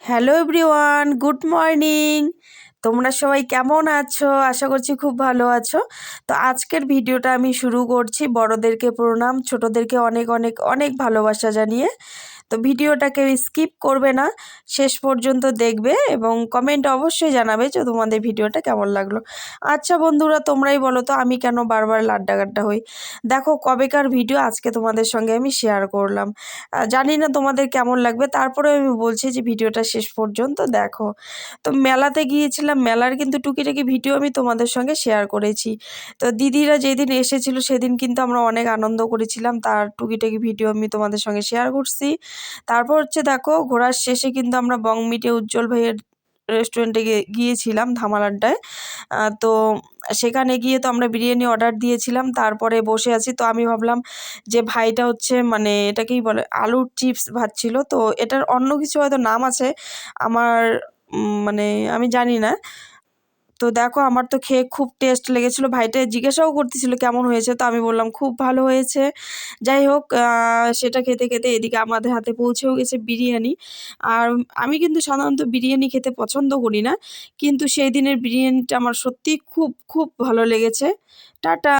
Hello everyone, good morning. তোমরা সবাই কেমন আছো? আশা করছি খুব ভালো আছো। তো আজকের ভিডিওটা আমি শুরু করছি বড়দেরকে প্রণাম, ছোটদেরকে অনেক অনেক অনেক ভালোবাসা জানিয়ে। তো ভিডিওটাকে স্কিপ করবে না, শেষ পর্যন্ত দেখবে এবং কমেন্ট অবশ্যই জানাবে যে তোমাদের ভিডিওটা কেমন লাগলো। আচ্ছা বন্ধুরা, তোমরাই বলো তো আমি কেন বারবার লাড্ডাগাড্ডা হই। দেখো কবেকার ভিডিও আজকে তোমাদের সঙ্গে আমি শেয়ার করলাম। জানি না তোমাদের কেমন লাগবে, তারপরে আমি বলছি যে ভিডিওটা শেষ পর্যন্ত দেখো। তো মেলাতে গিয়েছিলাম, মেলার কিন্তু টুকিটাকি ভিডিও আমি তোমাদের সঙ্গে শেয়ার করেছি। তো দিদিরা যেদিন এসেছিল সেদিন কিন্তু আমরা অনেক আনন্দ করেছিলাম, তার টুকিটাকি ভিডিও আমি তোমাদের সঙ্গে শেয়ার করছি। তারপর হচ্ছে দেখো ঘোরার শেষে কিন্তু আমরা বংমিটে উজ্জ্বল ভাইয়ের রেস্টুরেন্টে গিয়েছিলাম ধামাল আড্ডায়। তো সেখানে গিয়ে তো আমরা বিরিয়ানি অর্ডার দিয়েছিলাম, তারপরে বসে আছি। তো আমি ভাবলাম যে ভাইটা হচ্ছে মানে এটাকেই বলে আলুর চিপস ভাজছিল, তো এটার অন্য কিছু হয়তো নাম আছে, আমার মানে আমি জানি না। তো দেখো আমার তো খেয়ে খুব টেস্ট লেগেছিলো, ভাইটা জিজ্ঞাসাও করতেছিল কেমন হয়েছে, তো আমি বললাম খুব ভালো হয়েছে। যাই হোক, সেটা খেতে খেতে এদিকে আমাদের হাতে পৌঁছেও গেছে বিরিয়ানি। আর আমি কিন্তু সাধারণত বিরিয়ানি খেতে পছন্দ করি না, কিন্তু সেই দিনের বিরিয়ানিটা আমার সত্যিই খুব খুব ভালো লেগেছে। টাটা।